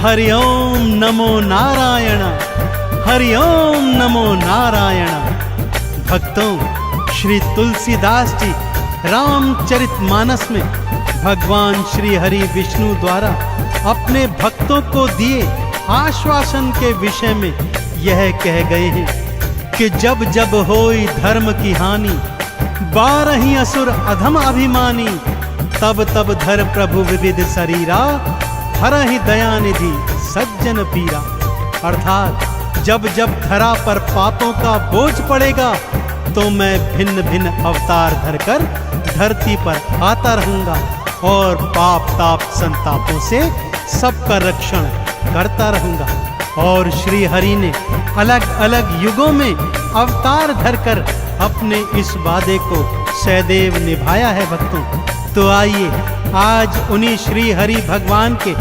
हरि ओम नमो नारायण, हरि ओम नमो नारायण। भक्तों, श्री तुलसीदास जी रामचरितमानस में भगवान श्री हरि विष्णु द्वारा अपने भक्तों को दिए आश्वासन के विषय में यह कह गए हैं कि जब जब होई धर्म की हानि, 12 असुर अधम अभिमानी, तब तब धर प्रभु विविध शरीरा, हरहि दयानिधि सज्जन पीरा। अर्थात जब जब धरा पर पापों का बोझ पड़ेगा तो मैं भिन्न भिन्न अवतार धरकर धरती पर आता रहूंगा और पाप ताप संतापों से सबका रक्षण करता रहूंगा। और श्री हरि ने अलग अलग युगों में अवतार धरकर अपने इस वादे को सदैव निभाया है। भक्तों, तो आइए आज उन्हीं श्री हरि भगवान के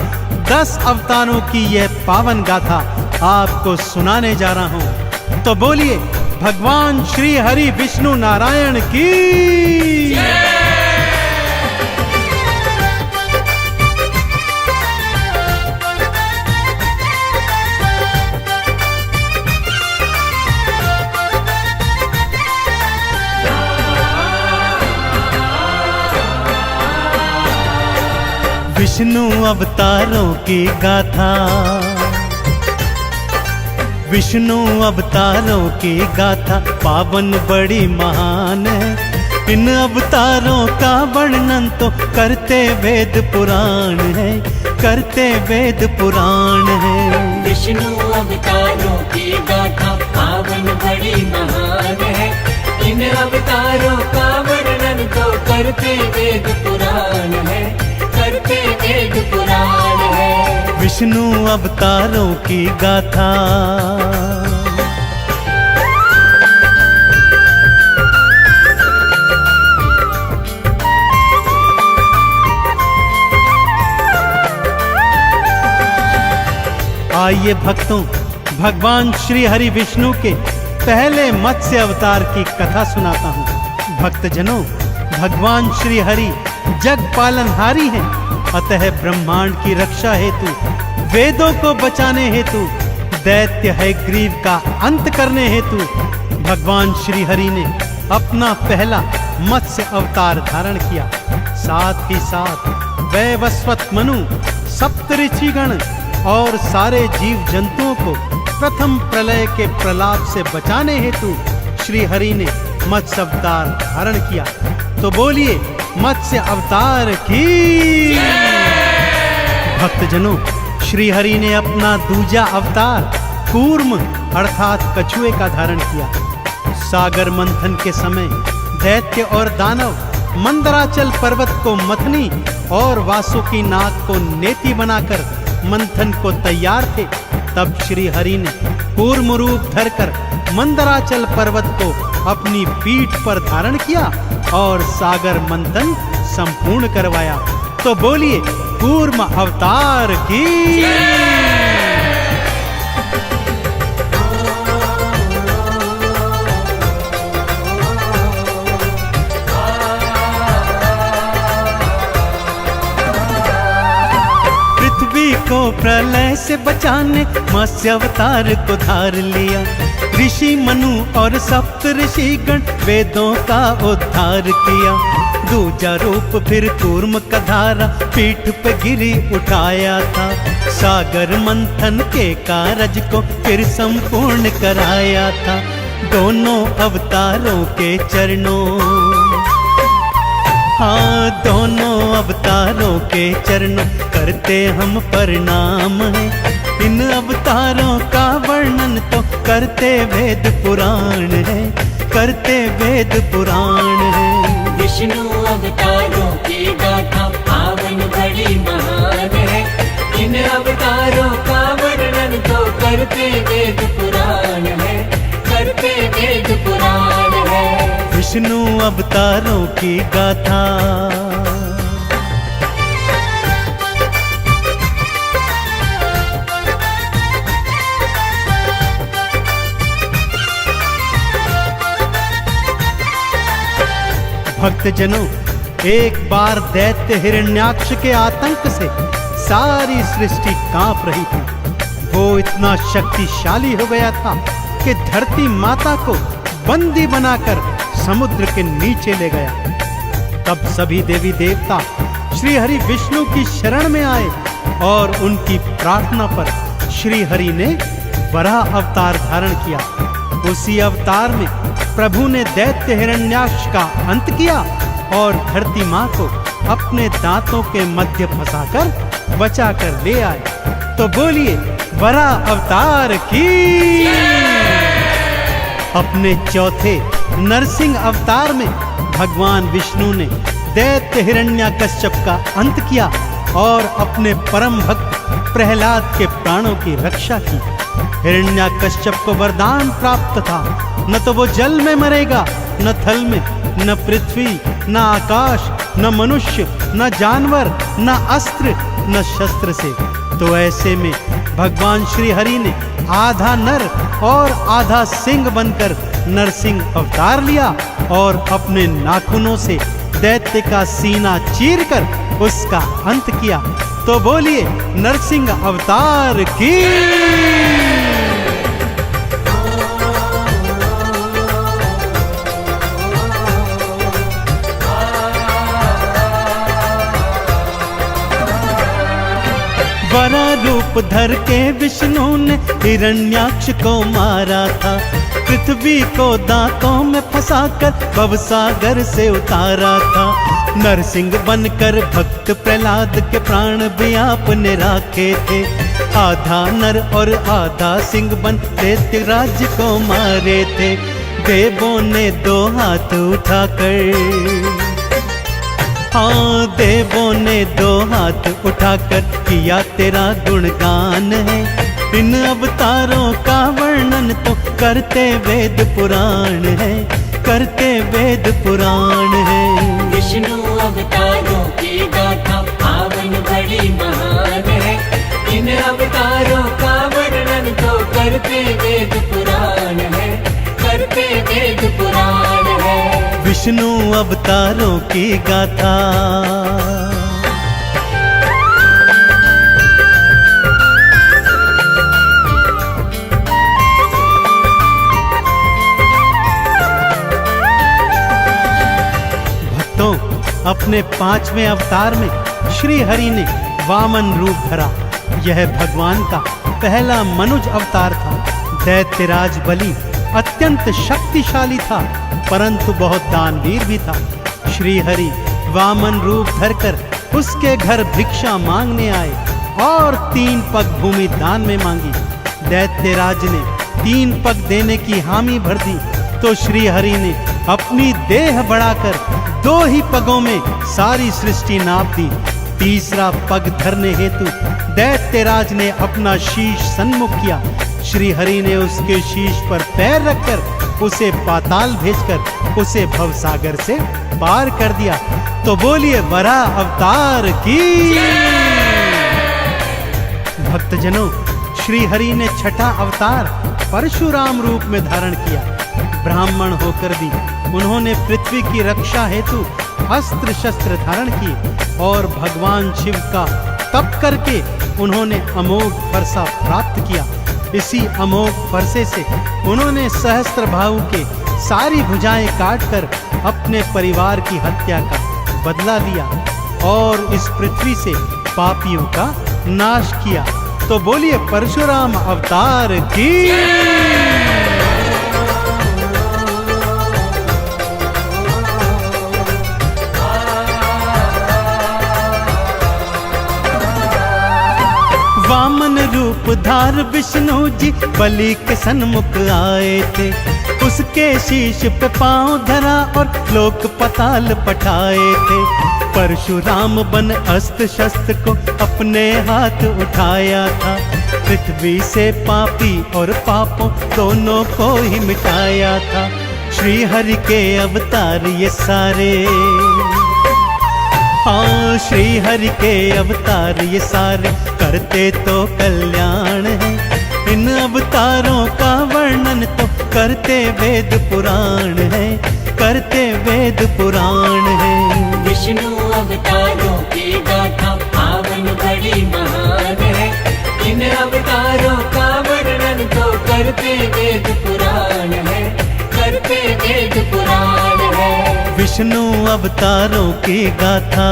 10 अवतारों की यह पावन गाथा आपको सुनाने जा रहा हूं। तो बोलिए भगवान श्री हरि विष्णु नारायण की। विष्णु अवतारों की गाथा, विष्णु अवतारों की गाथा पावन बड़ी महान है। इन अवतारों का वर्णन तो करते वेद पुराण है, करते वेद पुराण है। विष्णु अवतारों की गाथा पावन बड़ी महान है। इन अवतारों का वर्णन तो करते वेद पुराण है, करते वेद पुराण है। विष्णु अवतारों की गाथा। आइए भक्तों, भगवान श्री हरि विष्णु के पहले मत्स्य अवतार की कथा सुनाता हूँ। भक्तजनों, भगवान श्री हरि जग पालनहारी हैं, अतः ब्रह्मांड की रक्षा हेतु, वेदों को बचाने हेतु, दैत्य है ग्रीव का अंत करने हेतु भगवान श्री हरि ने अपना पहला मत्स्य अवतार धारण किया। साथ ही साथ वैवस्वत मनु, सप्तऋषिगण और सारे जीव जंतुओं को प्रथम प्रलय के प्रलाप से बचाने हेतु श्री हरि ने मत्स्य अवतार धारण किया। तो बोलिए मत्स्य अवतार की। भक्तजनों, श्री हरि ने अपना दूजा अवतार कूर्म अर्थात कछुए का धारण किया। सागर मंथन के समय दैत्य और दानव मंदराचल पर्वत को मथनी और वासुकी नाग को नेति बनाकर मंथन को तैयार थे। तब श्री हरि ने कूर्म रूप धरकर मंदराचल पर्वत को अपनी पीठ पर धारण किया और सागर मंथन संपूर्ण करवाया। तो बोलिए कूर्म अवतार की। पृथ्वी को प्रलय से बचाने मत्स्य अवतार को धार लिया। ऋषि मनु और सप्त ऋषिगण वेदों का उद्धार किया। दूजा रूप फिर कूर्म का धारा पीठ पे गिरी उठाया था। सागर मंथन के कारज को फिर संपूर्ण कराया था। दोनों अवतारों के चरणों, हाँ दोनों अवतारों के चरणों करते हम प्रणाम हैं। इन अवतारों का वर्णन तो करते वेद पुराण है, करते वेद पुराण है। विष्णु अवतारों की गाथा पावन बड़ी महान है। इन अवतारों का वर्णन तो करते वेद पुराण है, करते वेद पुराण है। विष्णु अवतारों की गाथा। भक्तजनों, एक बार दैत्य हिरण्याक्ष के आतंक से सारी सृष्टि कांप रही थी। वो इतना शक्तिशाली हो गया था कि धरती माता को बंदी बनाकर समुद्र के नीचे ले गया। तब सभी देवी देवता श्री हरि विष्णु की शरण में आए और उनकी प्रार्थना पर श्री हरि ने वराह अवतार धारण किया। उसी अवतार में प्रभु ने दैत्य हिरण्याक्ष का अंत किया और धरती माँ को अपने दांतों के मध्य फंसाकर बचाकर ले आए। तो बोलिए वराह अवतार की। अपने चौथे नरसिंह अवतार में भगवान विष्णु ने दैत्य हिरण्याकश्यप का अंत किया और अपने परम भक्त प्रहलाद के प्राणों की रक्षा की। हिरण्याकश्यप को वरदान प्राप्त था, न तो वो जल में मरेगा, न थल में, न पृथ्वी, न आकाश, न मनुष्य, न जानवर, न अस्त्र, न शस्त्र से। तो ऐसे में भगवान श्री हरि ने आधा नर और आधा सिंह बनकर नरसिंह अवतार लिया और अपने नाखूनों से दैत्य का सीना चीरकर उसका अंत किया। तो बोलिए नरसिंह अवतार की। वरा रूप धर के विष्णु ने हिरण्याक्ष को मारा था। पृथ्वी को दांतों में फंसाकर भवसागर से उतारा था। नरसिंह बनकर भक्त प्रहलाद के प्राण भी आपने राखे थे। आधा नर और आधा सिंह बन दैत्य राज्य को मारे थे। देवों ने दो हाथ उठाकर, हाँ देवों ने दो हाथ उठाकर किया तेरा गुणगान है। इन अवतारों का वर्णन तो करते वेद पुराण है, करते वेद पुराण है। विष्णु अवतारों की गाथा पावन बड़ी महान है। इन अवतारों का वर्णन तो करते वेद पुराण है, करते वेद पुराण है। विष्णु अवतारों की गाथा। भक्तों, अपने 5वें अवतार में श्री हरि ने वामन रूप धरा। यह भगवान का पहला मनुज अवतार था। दैत्यराज बलि अत्यंत शक्तिशाली था, परंतु बहुत दानवीर भी था। श्री हरि वामन रूप धरकर उसके घर भिक्षा मांगने आए और 3 पग भूमि दान में मांगी। दैत्यराज ने 3 पग देने की हामी भर दी, तो श्री हरि ने अपनी देह बढ़ाकर 2 ही पगों में सारी सृष्टि नाप दी। तीसरा पग धरने हेतु दैत्यराज ने अपना शीश सन्मुख किया। श्री हरि ने उसके शीश पर पैर रखकर उसे पाताल भेजकर उसे भवसागर से पार कर दिया। तो बोलिए वराह अवतार की। भक्तजनों, श्री हरि ने छठा अवतार परशुराम रूप में धारण किया। ब्राह्मण होकर भी उन्होंने पृथ्वी की रक्षा हेतु अस्त्र शस्त्र धारण किए और भगवान शिव का तप करके उन्होंने अमोघ फरसा प्राप्त किया। इसी अमोघ फरसे से उन्होंने सहस्त्रबाहु के सारी भुजाएं काटकर अपने परिवार की हत्या का बदला लिया और इस पृथ्वी से पापियों का नाश किया। तो बोलिए परशुराम अवतार की। वामन रूप धार विष्णु जी बलि के सन्मुख आए थे। उसके शीश पे पांव धरा और लोक पताल पठाए थे। परशुराम बन अस्त्र शस्त्र को अपने हाथ उठाया था। पृथ्वी से पापी और पापों दोनों को ही मिटाया था। श्री हरि के अवतार ये सारे, हाँ श्री हरि के अवतार ये सारे करते तो कल्याण है। इन अवतारों का वर्णन तो करते वेद पुराण है, करते वेद पुराण है। विष्णु अवतारों की गाथा पावन बड़ी महान है। इन अवतारों का वर्णन तो करते वेद पुराण है, करते वेद पुराण है। विष्णु अवतारों की गाथा,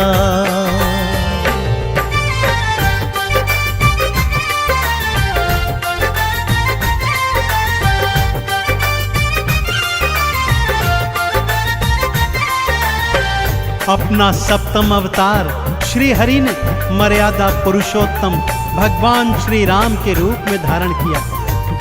अपना सप्तम अवतार श्री हरि ने मर्यादा पुरुषोत्तम भगवान श्री राम के रूप में धारण किया।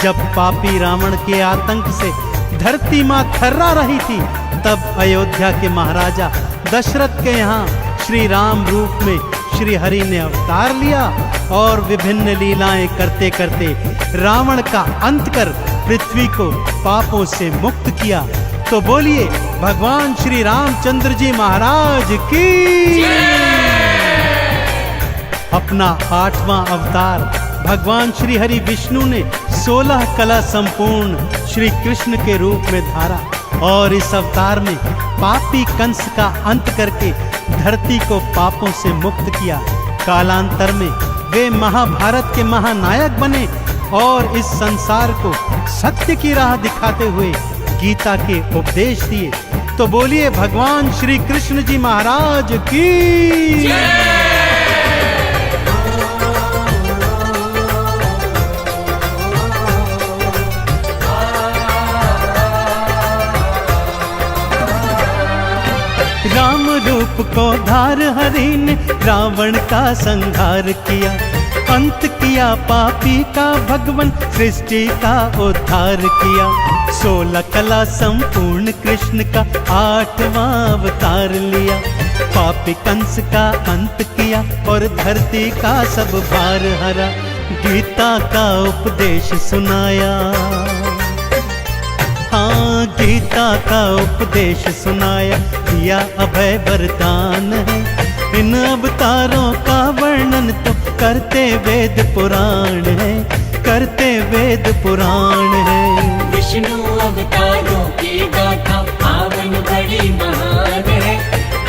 जब पापी रावण के आतंक से धरती मां थर्रा रही थी, तब अयोध्या के महाराजा दशरथ के यहाँ श्री राम रूप में श्री हरि ने अवतार लिया और विभिन्न लीलाएं करते करते रावण का अंत कर पृथ्वी को पापों से मुक्त किया। तो बोलिए भगवान श्री रामचंद्र जी महाराज की। अपना 8वां अवतार भगवान श्री हरि विष्णु ने 16 कला संपूर्ण श्री कृष्ण के रूप में धारा और इस अवतार में पापी कंस का अंत करके धरती को पापों से मुक्त किया। कालांतर में वे महाभारत के महानायक बने और इस संसार को सत्य की राह दिखाते हुए गीता के उपदेश दिए। तो बोलिए भगवान श्री कृष्ण जी महाराज की। राम रूप को धार हरि ने रावण का संहार किया, अंत किया पापी का भगवान सृष्टि का उद्धार किया। 16 कला संपूर्ण कृष्ण का 8वां अवतार लिया, पापी कंस का अंत किया और धरती का सब भार हरा। गीता का उपदेश सुनाया, हाँ गीता का उपदेश सुनाया, दिया अभय वरदान है। इन अवतारों का वर्णन तो करते वेद पुराण है, करते वेद पुराण है। विष्णु अवतारों की गाथा पावन बड़ी महान है।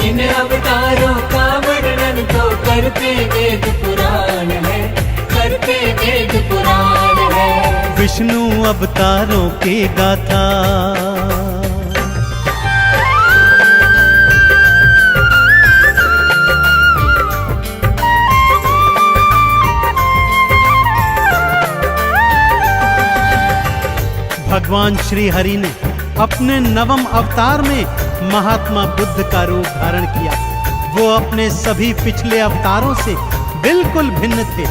इन अवतारों का वर्णन तो करते वेद पुराण है, करते वेद पुराण है। विष्णु अवतारों की गाथा, भगवान श्री हरि ने अपने 9वें अवतार में महात्मा बुद्ध का रूप धारण किया। वो अपने सभी पिछले अवतारों से बिल्कुल भिन्न थे।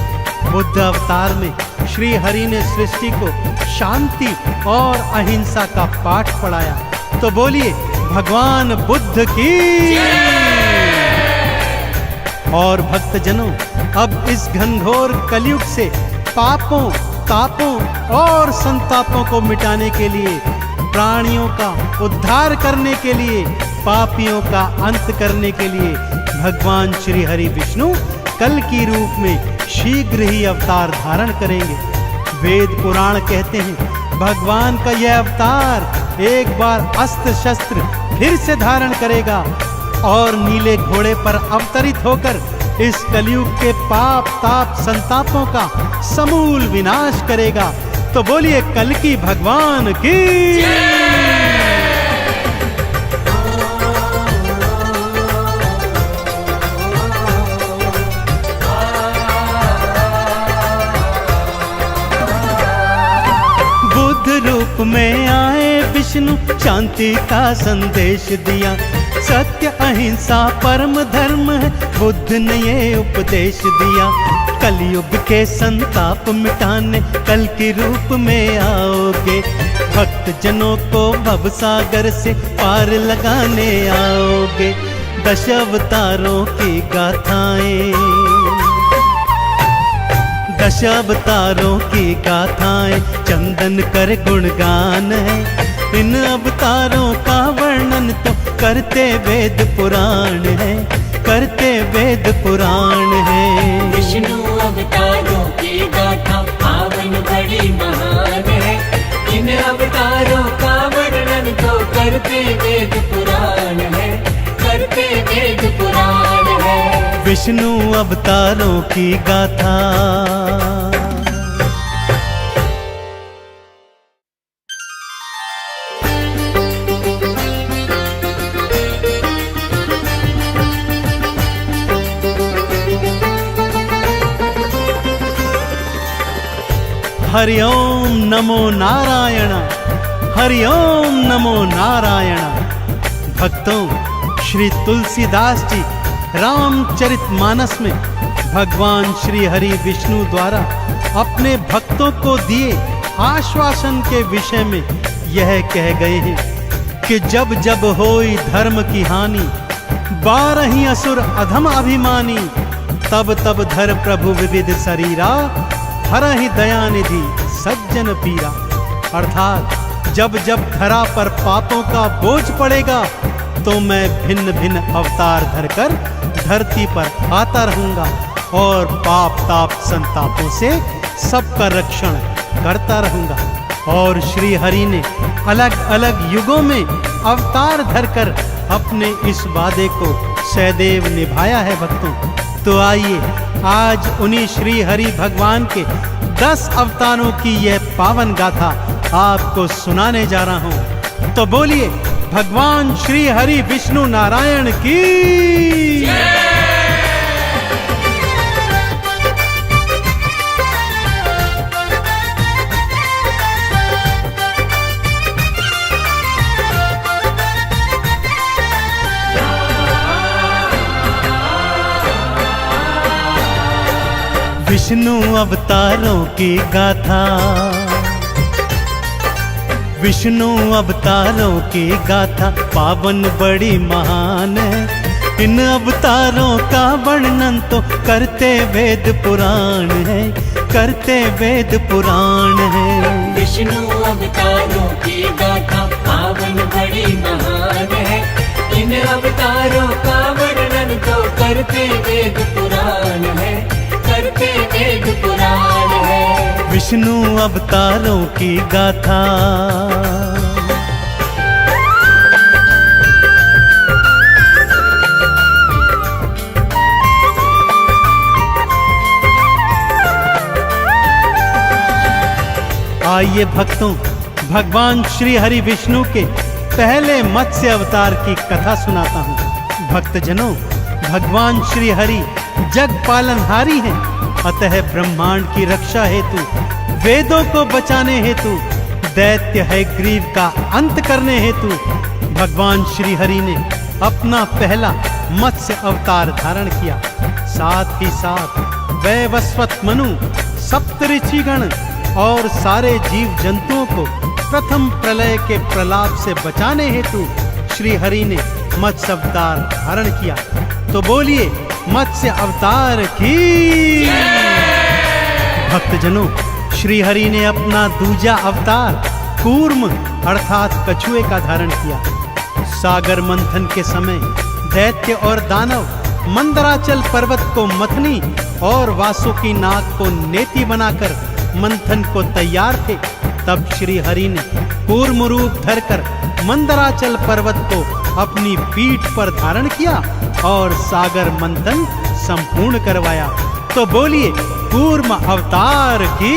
बुद्ध अवतार में श्री हरि ने सृष्टि को शांति और अहिंसा का पाठ पढ़ाया। तो बोलिए भगवान बुद्ध की। और भक्तजनों, अब इस घनघोर कलयुग से पापों तापों और संतापों को मिटाने के लिए, प्राणियों का उद्धार करने के लिए, पापियों का अंत करने के लिए भगवान श्री हरि विष्णु कल की रूप में शीघ्र ही अवतार धारण करेंगे। वेद पुराण कहते हैं भगवान का यह अवतार एक बार अस्त्र शस्त्र फिर से धारण करेगा और नीले घोड़े पर अवतरित होकर इस कलयुग के पाप ताप संतापों का समूल विनाश करेगा। तो बोलिए कल की भगवान की। बुद्ध रूप में आए विष्णु शांति का संदेश दिया। सत्य अहिंसा परम धर्म है, बुद्ध ने ये उपदेश दिया। कलयुग के संताप मिटाने कल के रूप में आओगे, भक्त जनों को भव सागर से पार लगाने आओगे। 10 अवतारों की गाथाएं, 10 अवतारों की गाथाएं चंदन कर गुणगान है। इन अवतारों का वर्णन तो करते वेद पुराण है, करते वेद पुराण है। विष्णु अवतारों की गाथा पावन बड़ी महान है। इन अवतारों का वर्णन तो करते वेद पुराण है, करते वेद पुराण है। विष्णु अवतारों की गाथा। हरि ओम नमो नारायण, हरि ओम नमो नारायण। भक्तों, श्री तुलसीदास जी रामचरितमानस में भगवान श्री हरि विष्णु द्वारा अपने भक्तों को दिए आश्वासन के विषय में यह कह गए हैं कि जब जब होई धर्म की हानि, 12 असुर अधम अभिमानी, तब तब धर प्रभु विविध शरीरा, हरहि दयानिधि सज्जन पीरा। अर्थात जब जब धरा पर पापों का बोझ पड़ेगा तो मैं भिन्न भिन्न अवतार धरकर धरती पर आता रहूंगा और पाप ताप संतापों से सबका रक्षण करता रहूंगा। और श्री हरि ने अलग अलग युगों में अवतार धरकर अपने इस वादे को सदैव निभाया है। भक्तों, तो आइए आज उन्हीं श्री हरि भगवान के 10 अवतारों की यह पावन गाथा आपको सुनाने जा रहा हूं। तो बोलिए भगवान श्री हरि विष्णु नारायण की। विष्णु अवतारों की गाथा, विष्णु अवतारों की गाथा पावन बड़ी महान है। इन अवतारों का वर्णन तो करते वेद पुराण है, करते वेद पुराण है। विष्णु अवतारों की गाथा पावन बड़ी महान है। इन अवतारों का वर्णन तो करते वेद पुराण है, करते वेद पुराण है। विष्णु अवतारों की गाथा। आइए भक्तों, भगवान श्री हरि विष्णु के पहले मत्स्य अवतार की कथा सुनाता हूँ। भक्तजनों, भगवान श्री हरि जग पालनहारी हैं, अतः ब्रह्मांड की रक्षा हेतु, वेदों को बचाने हेतु, दैत्य हयग्रीव का अंत करने हेतु भगवान श्री हरि ने अपना पहला मत्स्य अवतार धारण किया। साथ ही साथ वैवस्वत मनु, सप्तऋषिगण और सारे जीव जंतुओं को प्रथम प्रलय के प्रलाप से बचाने हेतु श्री हरि ने मत्स्य अवतार धारण किया। तो बोलिए मत्स्य अवतार की। भक्तजनों, श्री हरि ने अपना दूजा अवतार कूर्म अर्थात कछुए का धारण किया। सागर मंथन के समय दैत्य और दानव मंदराचल पर्वत को मथनी और वासुकी नाग को नेति बनाकर मंथन को तैयार थे। तब श्री हरि ने कूर्म रूप धरकर मंदराचल पर्वत को अपनी पीठ पर धारण किया और सागर मंथन संपूर्ण करवाया। तो बोलिए कूर्म अवतार की।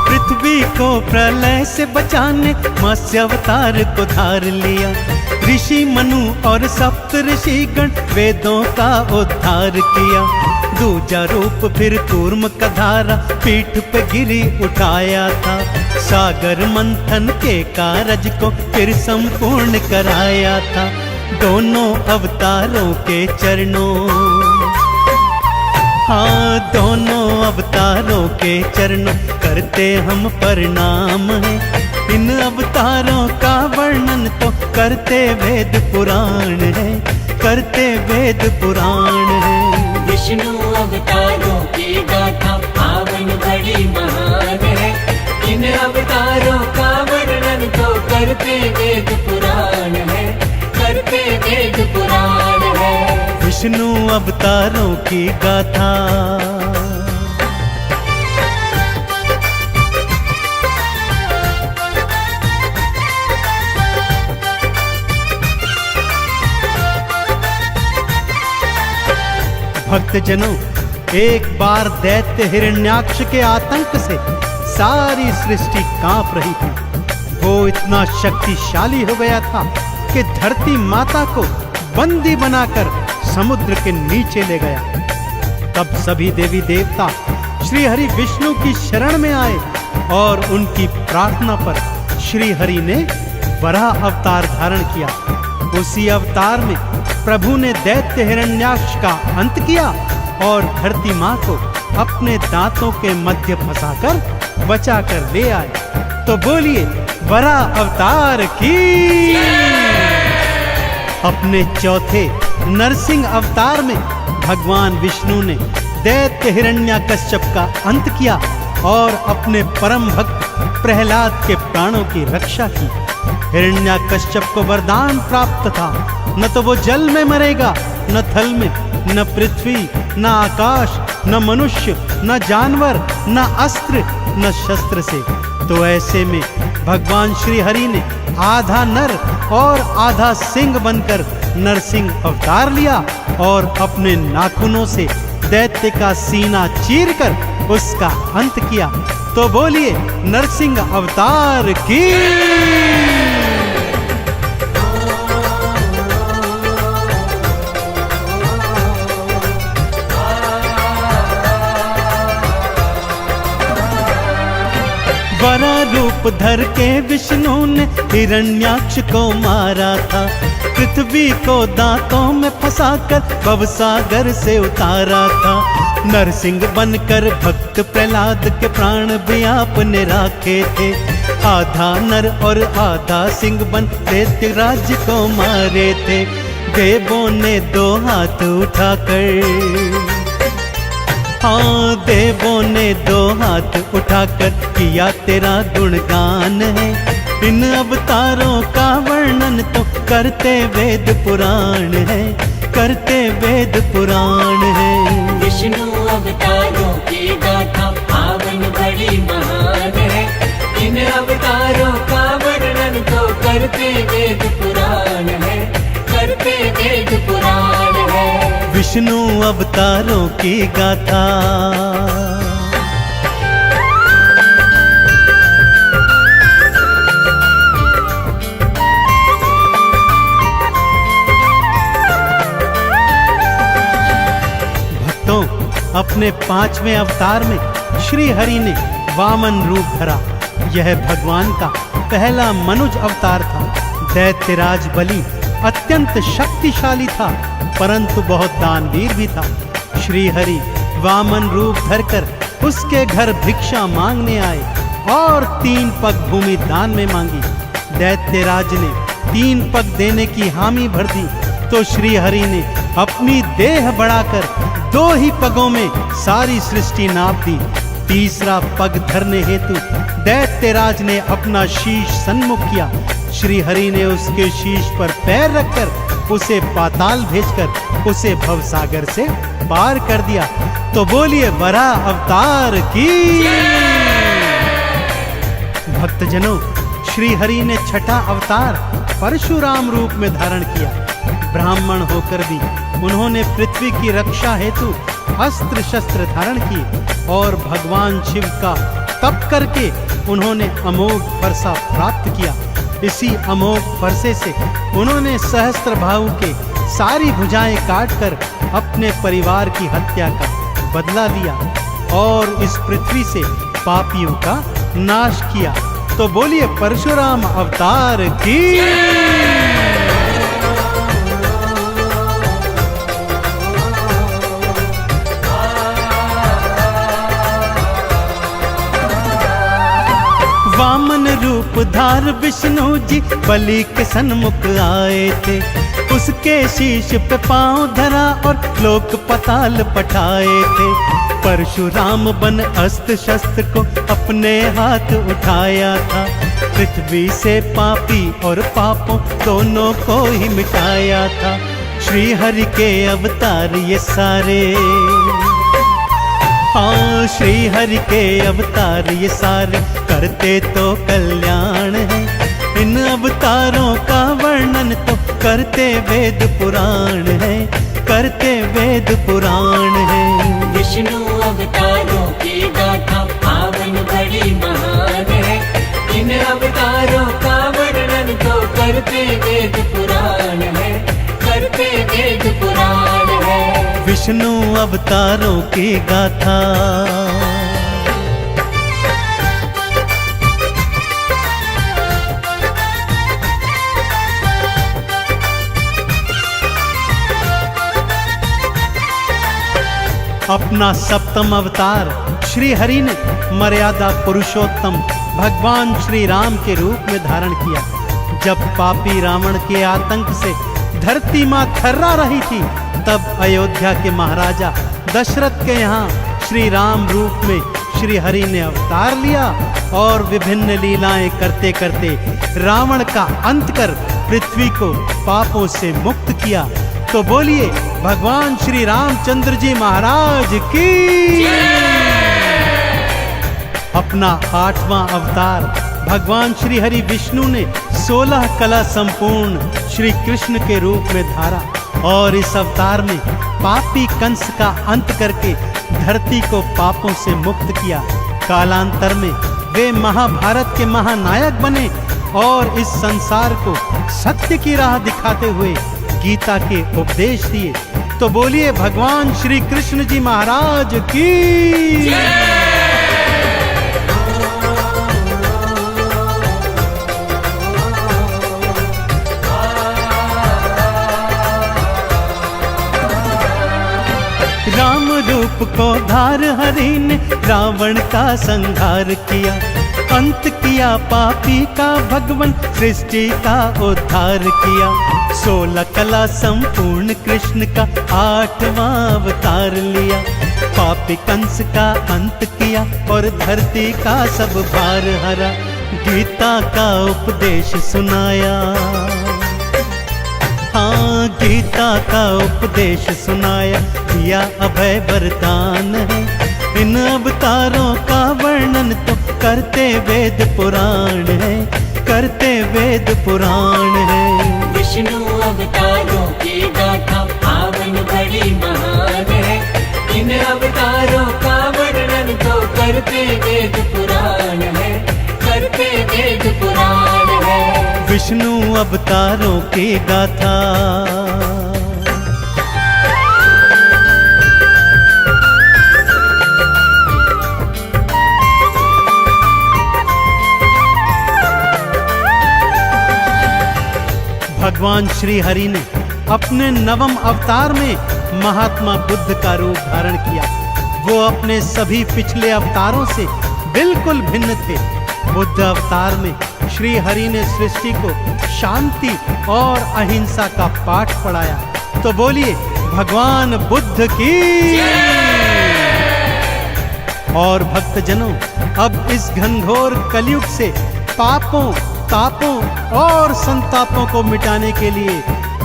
पृथ्वी को प्रलय से बचाने मत्स्य अवतार को धार लिया। ऋषि मनु और सप्त ऋषिगण वेदों का उद्धार किया। दूजा रूप फिर कूर्म का धारा पीठ पे गिरी उठाया था। सागर मंथन के कारज को फिर संपूर्ण कराया था। दोनों अवतारों के चरणों, हाँ दोनों अवतारों के चरणों करते हम प्रणाम है। इन अवतारों का वर्णन तो करते वेद पुराण है, करते वेद पुराण है। विष्णु अवतारों की गाथा पावन बड़ी महान है। इन अवतारों का वर्णन तो करते वेद पुराण है, करते वेद पुराण है। विष्णु अवतारों की गाथा। भक्तजनों, एक बार दैत्य हिरण्याक्ष के आतंक से सारी सृष्टि कांप रही थी। वो इतना शक्तिशाली हो गया था कि धरती माता को बंदी बनाकर समुद्र के नीचे ले गया। तब सभी देवी देवता श्री हरि विष्णु की शरण में आए और उनकी प्रार्थना पर श्री हरि ने वराह अवतार धारण किया। उसी अवतार में प्रभु ने दैत्य हिरण्याक्ष का अंत किया और धरती माँ को अपने दांतों के मध्य फंसाकर बचाकर ले आए। तो बोलिए वराह अवतार की। अपने चौथे नरसिंह अवतार में भगवान विष्णु ने दैत्य हिरण्याकश्यप का अंत किया और अपने परम भक्त प्रहलाद के प्राणों की रक्षा की। हिरण्याकश्यप को वरदान प्राप्त था, न तो वो जल में मरेगा, न थल में, न पृथ्वी, न आकाश, न मनुष्य, न जानवर, न अस्त्र, न शस्त्र से। तो ऐसे में भगवान श्री हरि ने आधा नर और आधा सिंह बनकर नरसिंह अवतार लिया और अपने नाखूनों से दैत्य का सीना चीरकर उसका अंत किया। तो बोलिए नरसिंह अवतार की। वरा रूप धर के विष्णु ने हिरण्याक्ष को मारा था। पृथ्वी को दांतों में फंसाकर भवसागर से उतारा था। नरसिंह बनकर भक्त प्रहलाद के प्राण भी आपने राखे थे। आधा नर और आधा सिंह बन दैत्य राज्य को मारे थे। देवों ने दो हाथ उठाकर, हाँ देवों ने दो हाथ उठाकर किया तेरा गुणगान है। इन अवतारों का वर्णन तो करते वेद पुराण है, करते वेद पुराण है। विष्णु अवतारों की गाथा पावन बड़ी महान है। इन अवतारों का वर्णन तो करते वेद पुराण है, करते वेद पुराण है। विष्णु अवतारों की गाथा। भक्तों, अपने पांचवें अवतार में श्री हरि ने वामन रूप धरा। यह भगवान का पहला मनुज अवतार था। दैत्यराज बलि अत्यंत शक्तिशाली था, परंतु बहुत दानवीर भी था। श्री हरि वामन रूप धरकर उसके घर भिक्षा मांगने आए और 3 पग भूमि दान में मांगी। दैत्यराज ने 3 पग देने की हामी भर दी, तो श्री हरि ने अपनी देह बढ़ाकर 2 ही पगों में सारी सृष्टि नाप दी। तीसरा पग धरने हेतु दैत्यराज ने अपना शीश सन्मुख किया। श्री हरि ने उसके शीश पर पैर रखकर उसे पाताल भेजकर उसे भवसागर से पार कर दिया। तो बोलिए वराह अवतार की। भक्तजनों, श्री हरि ने छठा अवतार परशुराम रूप में धारण किया। ब्राह्मण होकर भी उन्होंने पृथ्वी की रक्षा हेतु अस्त्र शस्त्र धारण किए और भगवान शिव का तप करके उन्होंने अमोघ फरसा प्राप्त किया। इसी अमोघ फरसे से उन्होंने सहस्त्र भाव के सारी भुजाएं काटकर अपने परिवार की हत्या का बदला लिया और इस पृथ्वी से पापियों का नाश किया। तो बोलिए परशुराम अवतार की। वामन रूप धार विष्णु जी बलि के सन्मुख आए थे। उसके शीश पे पांव धरा और लोक पताल पठाए थे। परशुराम बन अस्त्र शस्त्र को अपने हाथ उठाया था। पृथ्वी से पापी और पापों दोनों को ही मिटाया था। श्री हरि के अवतार ये सारे, हाँ श्री हरि के अवतार ये सारे करते तो कल्याण है। इन अवतारों का वर्णन तो करते वेद पुराण है, करते वेद पुराण है। विष्णु अवतारों की गाथा पावन बड़ी महान है। इन अवतारों का वर्णन तो करते वेद पुराण है, करते वेद पुराण है। विष्णु अवतारों की गाथा अपना सप्तम अवतार श्री हरि ने मर्यादा पुरुषोत्तम भगवान श्री राम के रूप में धारण किया। जब पापी रावण के आतंक से धरती मां थर्रा रही थी, तब अयोध्या के महाराजा दशरथ के यहाँ श्री राम रूप में श्री हरि ने अवतार लिया और विभिन्न लीलाएं करते करते रावण का अंत कर पृथ्वी को पापों से मुक्त किया। तो बोलिए भगवान श्री रामचंद्र जी महाराज की। अपना 8वां अवतार भगवान श्री हरि विष्णु ने 16 कला संपूर्ण श्री कृष्ण के रूप में धारा और इस अवतार में पापी कंस का अंत करके धरती को पापों से मुक्त किया। कालांतर में वे महाभारत के महानायक बने और इस संसार को सत्य की राह दिखाते हुए गीता के उपदेश दिए। तो बोलिए भगवान श्री कृष्ण जी महाराज की। राम रूप को धार हरि ने रावण का संहार किया, अंत किया पापी का भगवान सृष्टि का उद्धार किया। 16 कला संपूर्ण कृष्ण का 8वां अवतार लिया, पापी कंस का अंत किया और धरती का सब भार हरा। गीता का उपदेश सुनाया, हाँ गीता का उपदेश सुनाया, दिया अभय वरदान है। इन अवतारों का वर्णन तो करते वेद पुराण है, करते वेद पुराण है। विष्णु अवतारों की गाथा पावन बड़ी महान है। इन अवतारों का वर्णन तो करते वेद पुराण है, करते वेद पुराण है। विष्णु अवतारों की गाथा भगवान श्री हरि ने अपने 9वें अवतार में महात्मा बुद्ध का रूप धारण किया। वो अपने सभी पिछले अवतारों से बिल्कुल भिन्न थे। बुद्ध अवतार में श्री हरि ने सृष्टि को शांति और अहिंसा का पाठ पढ़ाया। तो बोलिए भगवान बुद्ध की। और भक्तजनों, अब इस घनघोर कलयुग से पापों तापों और संतापों को मिटाने के लिए,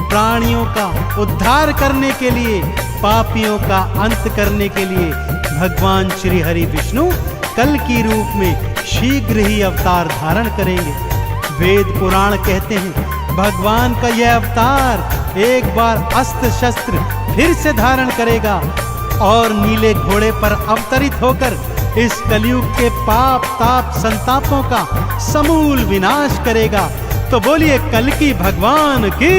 प्राणियों का उद्धार करने के लिए, पापियों का अंत करने के लिए भगवान श्री हरि विष्णु कल की रूप में शीघ्र ही अवतार धारण करेंगे। वेद पुराण कहते हैं भगवान का यह अवतार एक बार अस्त्र शस्त्र फिर से धारण करेगा और नीले घोड़े पर अवतरित होकर इस कलयुग के पाप ताप संतापों का समूल विनाश करेगा। तो बोलिए कल की भगवान की।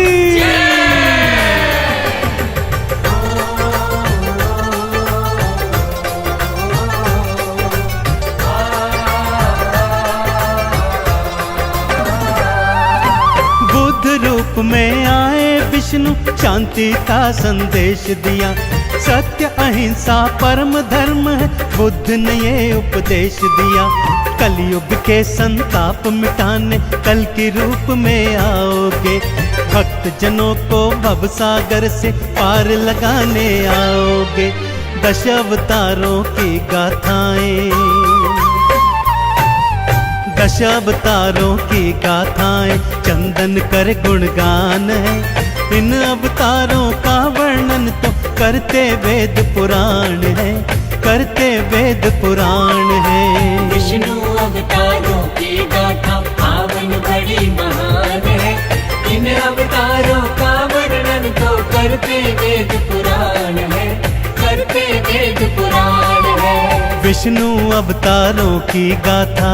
बुद्ध रूप में आए विष्णु शांति का संदेश दिया। सत्य अहिंसा परम धर्म है, बुद्ध ने ये उपदेश दिया। कलयुग के संताप मिटाने कल के रूप में आओगे, भक्त जनों को भव सागर से पार लगाने आओगे। 10 अवतारों की गाथाएं, 10 अवतारों की गाथाएं चंदन कर गुणगान है। इन अवतारों का वर्णन तो करते वेद पुराण है, करते वेद पुराण है। विष्णु अवतारों की गाथा पावन बड़ी महान है। इन अवतारों का वर्णन तो करते वेद पुराण है, करते वेद पुराण है। विष्णु अवतारों की गाथा